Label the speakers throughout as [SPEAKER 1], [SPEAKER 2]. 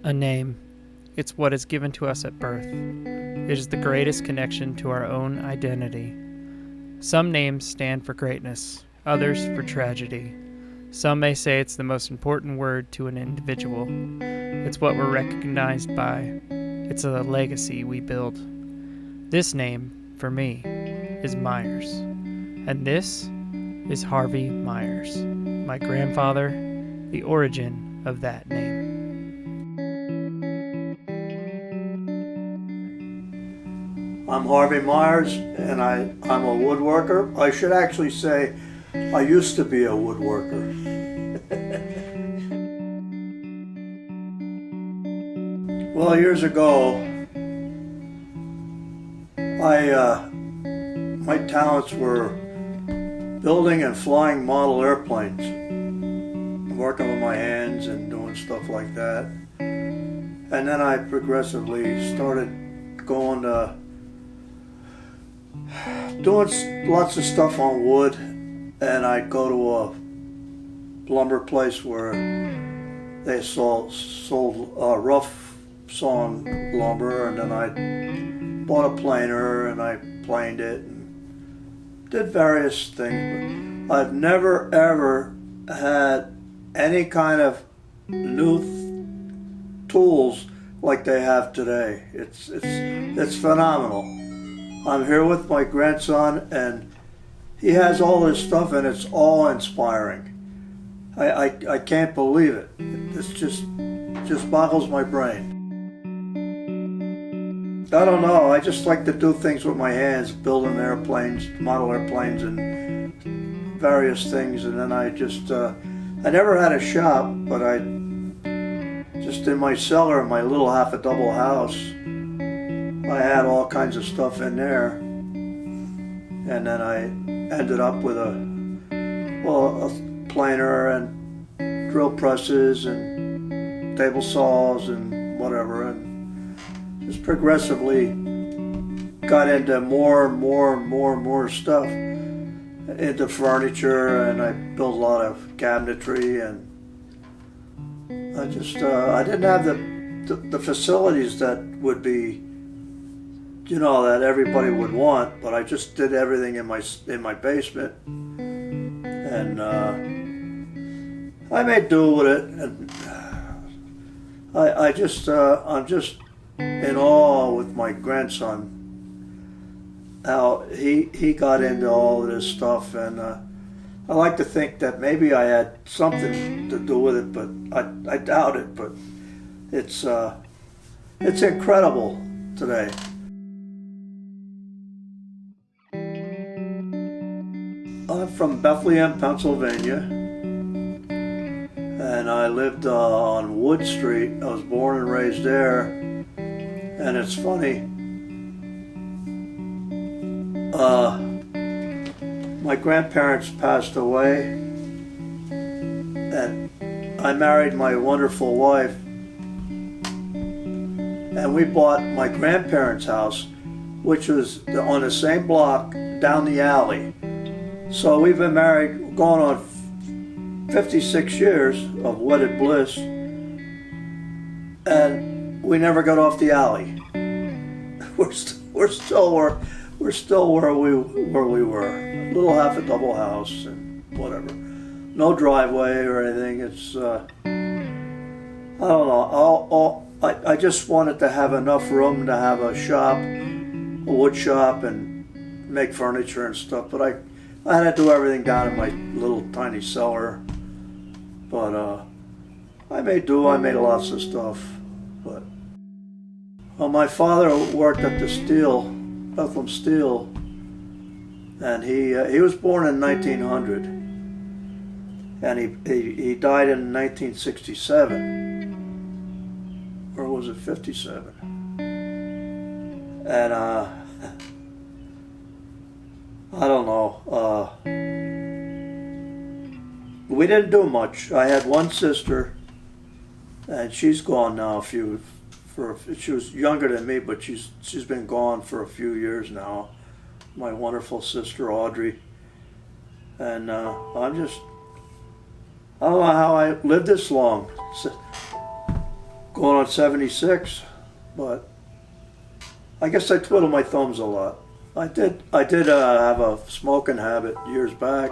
[SPEAKER 1] A name. It's what is given to us at birth. It is the greatest connection to our own identity. Some names stand for greatness, others for tragedy. Some may say it's the most important word to an individual. It's what we're recognized by. It's a legacy we build. This name, for me, is Myers. And this is Harvey Myers, my grandfather, the origin of that name.
[SPEAKER 2] I'm Harvey Myers, and I'm a woodworker. I should actually say I used to be a woodworker. Well, years ago, my talents were building and flying model airplanes, working with my hands and doing stuff like that. And then I progressively started going to doing lots of stuff on wood, and I'd go to a lumber place where they sold rough sawn lumber, and then I bought a planer and I planed it and did various things. But I've never ever had any kind of new tools like they have today. It's phenomenal. I'm here with my grandson, and he has all this stuff, and it's all inspiring. I can't believe it. It's just boggles my brain. I don't know. I just like to do things with my hands, building airplanes, model airplanes, and various things. And then I never had a shop, but I just in my cellar, in my little half a double house, I had all kinds of stuff in there, and then I ended up with a planer and drill presses and table saws and whatever, and just progressively got into more stuff, into furniture, and I built a lot of cabinetry, and I didn't have the facilities that would be, that everybody would want, but I just did everything in my basement, and I made do with it, and I'm just in awe with my grandson, how he got into all of this stuff, and I like to think that maybe I had something to do with it, but I doubt it. But it's incredible today. I'm from Bethlehem, Pennsylvania, and I lived on Wood Street. I was born and raised there, and it's funny. My grandparents passed away, and I married my wonderful wife, and we bought my grandparents' house, which was on the same block down the alley. So we've been married, going on 56 years of wedded bliss, and we never got off the alley. We're still where we were. A little half a double house and whatever. No driveway or anything. It's I don't know. I just wanted to have enough room to have a shop, a wood shop, and make furniture and stuff. But I had to do everything down in my little tiny cellar, but I made do. I made lots of stuff. But my father worked at the Bethlehem Steel, and he was born in 1900, and he died in 1967, or was it 57? And I don't know. We didn't do much. I had one sister, and she's gone now. She was younger than me, but she's been gone for a few years now. My wonderful sister Audrey, and I don't know how I lived this long. going on 76, but I guess I twiddle my thumbs a lot. I did have a smoking habit years back,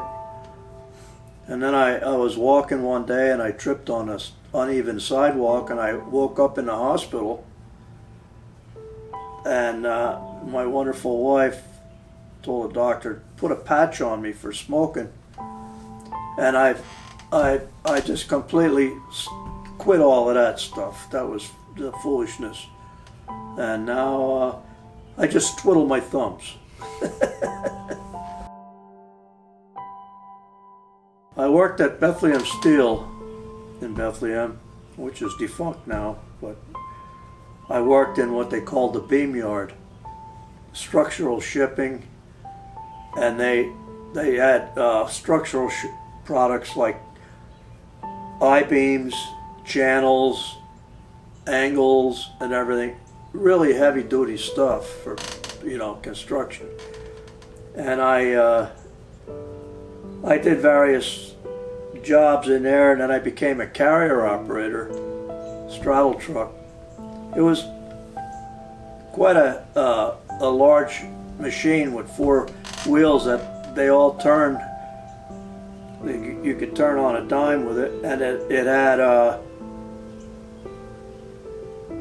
[SPEAKER 2] and then I was walking one day and I tripped on a uneven sidewalk and I woke up in the hospital, and my wonderful wife told the doctor, put a patch on me for smoking, and I just completely quit all of that stuff. That was the foolishness, and now I just twiddle my thumbs. I worked at Bethlehem Steel in Bethlehem, which is defunct now, but I worked in what they called the beam yard, structural shipping, and they had structural products like I-beams, channels, angles, and everything. Really heavy duty stuff for, construction. And I did various jobs in there, and then I became a carrier operator, straddle truck. It was quite a large machine with 4 wheels that they all turned. You could turn on a dime with it, and it had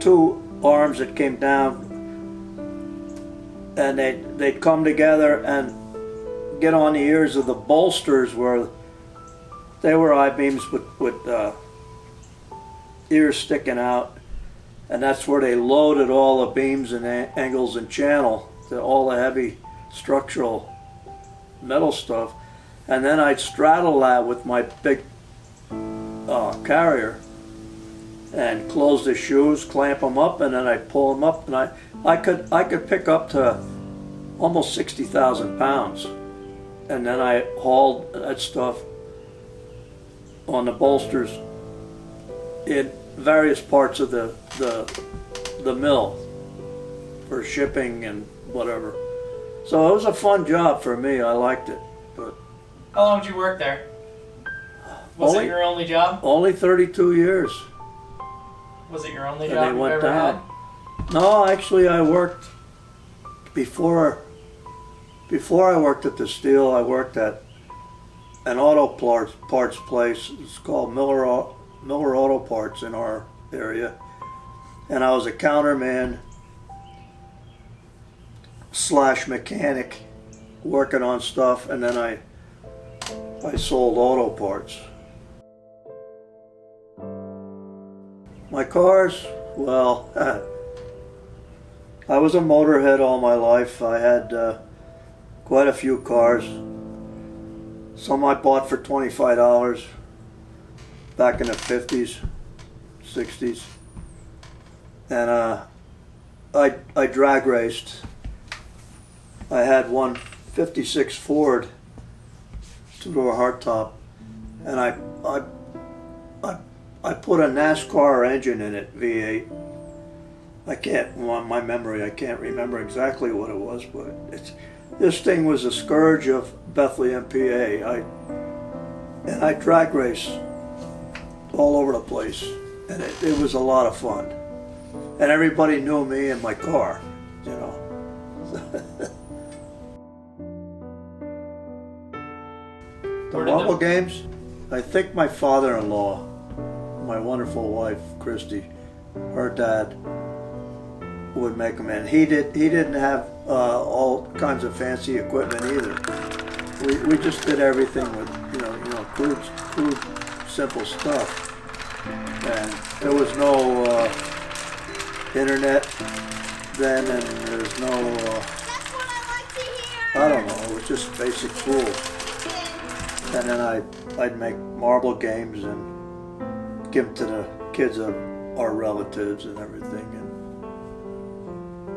[SPEAKER 2] 2 arms that came down, and they'd come together and get on the ears of the bolsters, where they were I-beams with ears sticking out, and that's where they loaded all the beams and angles and channel, all the heavy structural metal stuff. And then I'd straddle that with my big carrier and close the shoes, clamp them up, and then I'd pull them up, and I could pick up to almost 60,000 pounds. And then I hauled that stuff on the bolsters in various parts of the mill for shipping and whatever. So it was a fun job for me. I liked it. But
[SPEAKER 1] how long did you work there? Was it your only job?
[SPEAKER 2] Only 32 years.
[SPEAKER 1] Was it your only
[SPEAKER 2] And
[SPEAKER 1] job
[SPEAKER 2] they
[SPEAKER 1] you've
[SPEAKER 2] went
[SPEAKER 1] ever
[SPEAKER 2] down.
[SPEAKER 1] had?
[SPEAKER 2] No, actually I worked before I worked at the steel. I worked at an auto parts place. It's called Miller Auto Parts in our area, and I was a counterman / mechanic working on stuff, and then I sold auto parts. My cars, well, I was a motorhead all my life. I had quite a few cars. Some I bought for $25 back in the 50s, 60s. And I drag raced. I had one 56 Ford 2-door hardtop, and I put a NASCAR engine in it, V8. I can't remember exactly what it was, but this thing was a scourge of Bethlehem, PA. And I drag race all over the place, and it was a lot of fun. And everybody knew me and my car, The marble games, I think my father-in-law, my wonderful wife, Christy, her dad would make them, and he didn't have all kinds of fancy equipment either. We just did everything with crude simple stuff, and there was no internet then, and there's no I don't know, it was just basic tools. And then I'd make marble games and give them to the kids of our relatives and everything, and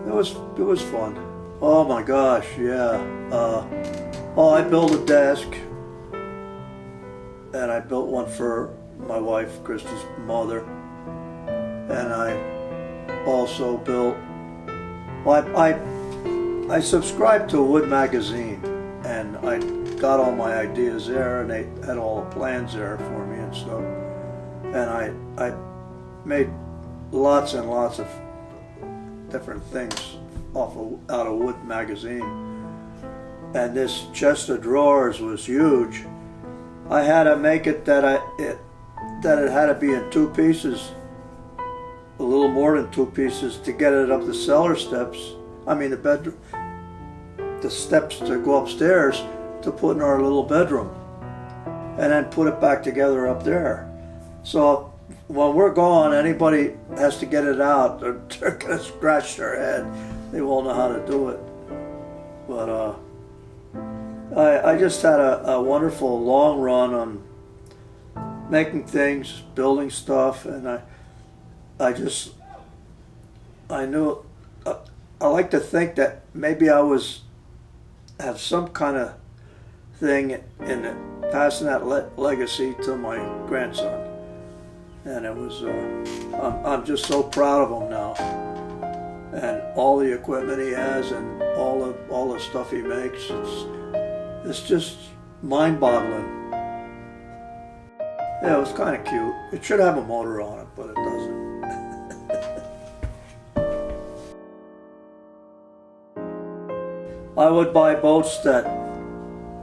[SPEAKER 2] it was fun. Oh my gosh, yeah. I built a desk, and I built one for my wife, Christy's mother, and I also built. I subscribed to a wood magazine, and I got all my ideas there, and they had all the plans there for me and stuff. And I made lots and lots of different things out of Wood magazine. And this chest of drawers was huge. I had to make it that it had to be in two pieces, a little more than two pieces, to get it up the cellar steps. I mean the bedroom, the steps to go upstairs to put in our little bedroom, and then put it back together up there. So when we're gone, anybody has to get it out, or they're gonna scratch their head. They won't know how to do it. But I just had a wonderful long run on making things, building stuff, and I knew, I like to think that maybe I have some kind of thing in passing that legacy to my grandson. And it was, I'm just so proud of him now, and all the equipment he has, and all the stuff he makes. It's just mind-boggling. Yeah, it was kind of cute. It should have a motor on it, but it doesn't. I would buy boats that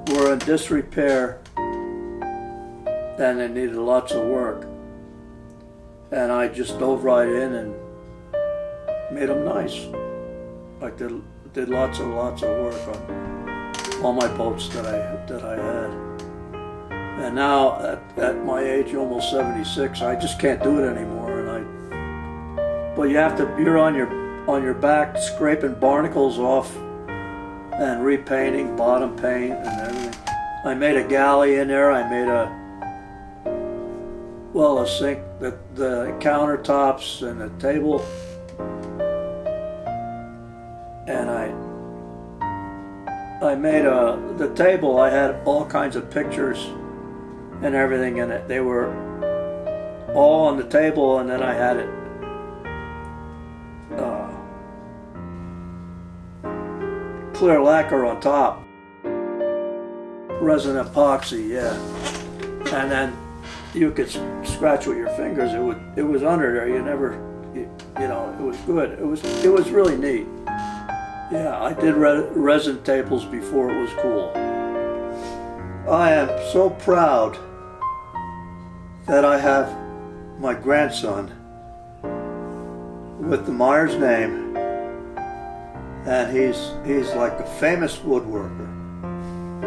[SPEAKER 2] were in disrepair and they needed lots of work, and I just dove right in and made them nice. Like did lots and lots of work on all my boats that I had. And now at my age, almost 76, I just can't do it anymore. But you're on your back scraping barnacles off and repainting, bottom paint and everything. I made a galley in there. I made a sink, the countertops and the table. And I made the table. I had all kinds of pictures and everything in it. They were all on the table, and then I had it clear lacquer on top, resin epoxy, yeah. And then you could scratch with your fingers. It was under there. You never, you know, it was good. It was really neat. Yeah, I did resin tables before it was cool. I am so proud that I have my grandson with the Myers name, and he's like a famous woodworker,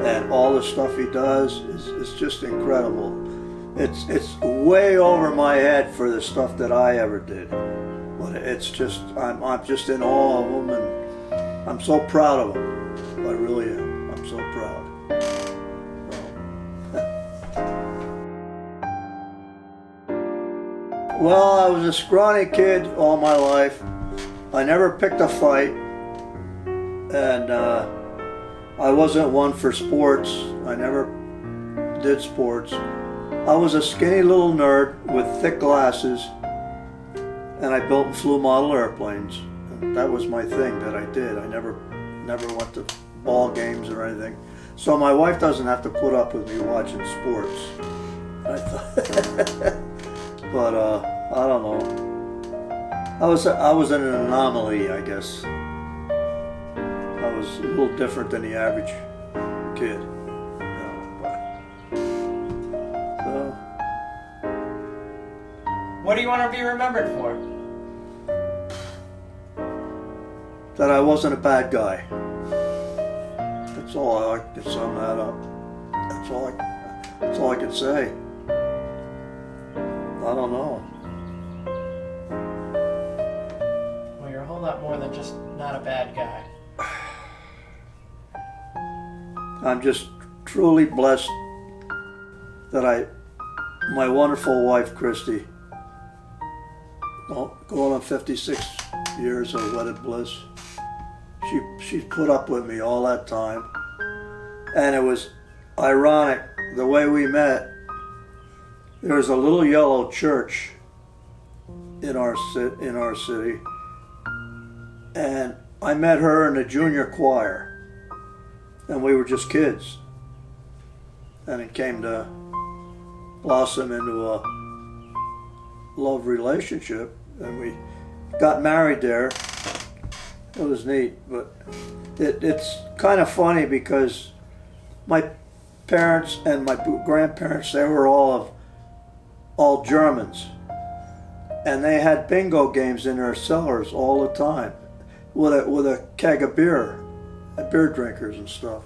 [SPEAKER 2] and all the stuff he does is just incredible. It's way over my head for the stuff that I ever did, but it's just I'm just in awe of him, and I'm so proud of him. I really am. I'm so proud. Well, I was a scrawny kid all my life. I never picked a fight, and I wasn't one for sports. I never did sports. I was a skinny little nerd with thick glasses, and I built and flew model airplanes. And that was my thing that I did. I never went to ball games or anything. So my wife doesn't have to put up with me watching sports. I thought. But I don't know. I was an anomaly, I guess. I was a little different than the average kid. So.
[SPEAKER 1] What do you want to be remembered for?
[SPEAKER 2] That I wasn't a bad guy. That's all I like to sum that up. That's all I can say. I don't know.
[SPEAKER 1] Well, you're a whole lot more than just not a bad guy.
[SPEAKER 2] I'm just truly blessed that my wonderful wife, Christy, going on 56 years of wedded bliss, she put up with me all that time. And it was ironic, the way we met. There was a little yellow church in our city, and I met her in the junior choir, and we were just kids, and it came to blossom into a love relationship and we got married there. It was neat, but it's kind of funny because my parents and my grandparents, they were all Germans, and they had bingo games in their cellars all the time with a keg of beer drinkers and stuff.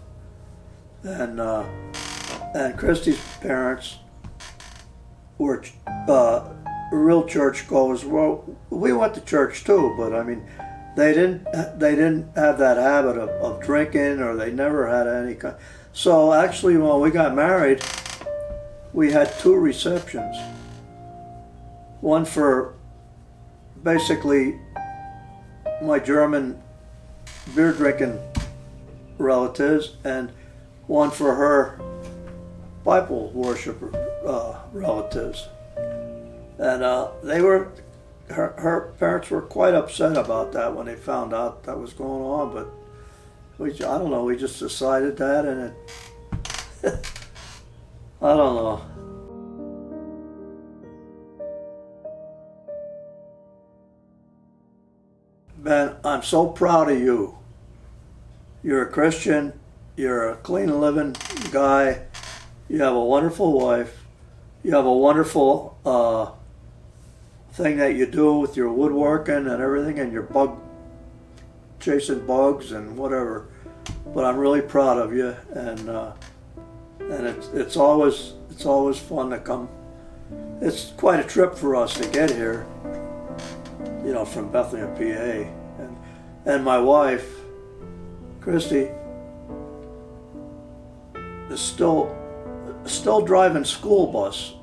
[SPEAKER 2] And Christy's parents were real churchgoers. Well, we went to church too, but I mean, they didn't have that habit of drinking, or they never had any kind. So actually, when we got married, we had 2 receptions. One for basically my German beer drinking relatives, and one for her Bible worshiper relatives. And her parents were quite upset about that when they found out that was going on, but I don't know, we just decided that, and I don't know. Ben, I'm so proud of you. You're a Christian, you're a clean living guy, you have a wonderful wife, you have a wonderful thing that you do with your woodworking and everything, and your chasing bugs and whatever. But I'm really proud of you, and it's always fun to come. It's quite a trip for us to get here, you know, from Bethlehem, PA, and my wife, Christy, is still driving school bus,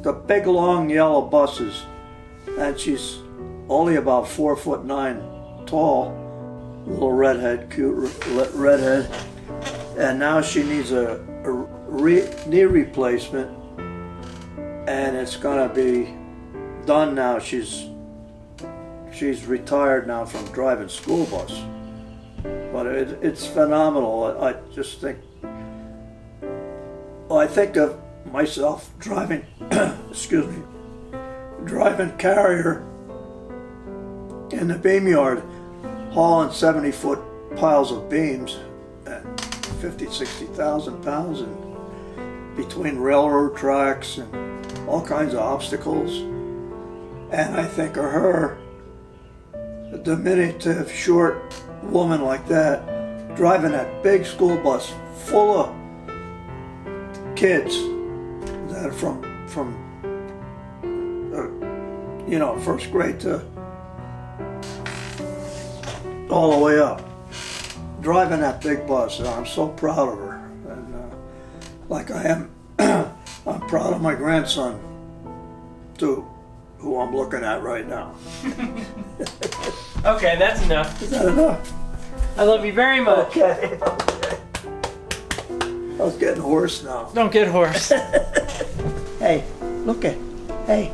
[SPEAKER 2] the big long yellow buses, and she's only about 4'9" tall, little redhead, cute redhead, and now she needs a knee replacement, and it's gonna be done now. She's retired now from driving school bus, but it's phenomenal. I just think, I think of myself driving, excuse me, driving carrier in the beam yard, hauling 70-foot piles of beams at 60,000 pounds, and between railroad tracks and all kinds of obstacles. And I think of her, a diminutive, short woman like that, driving that big school bus full of kids that are from you know, first grade to all the way up, driving that big bus. And I'm so proud of her, and like I am, I'm proud of my grandson too, who I'm looking at right now.
[SPEAKER 1] Okay, that's enough.
[SPEAKER 2] Is that enough?
[SPEAKER 1] I love you very much.
[SPEAKER 2] Okay. I was getting hoarse now.
[SPEAKER 1] Don't get hoarse.
[SPEAKER 2] Hey, look at, hey.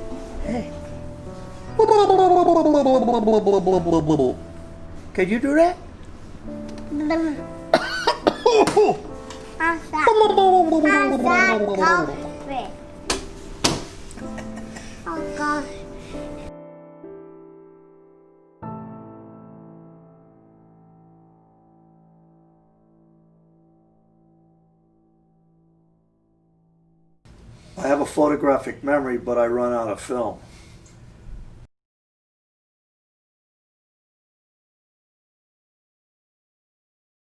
[SPEAKER 2] Can you do that?
[SPEAKER 3] Oh gosh.
[SPEAKER 2] I have a photographic memory, but I run out of film.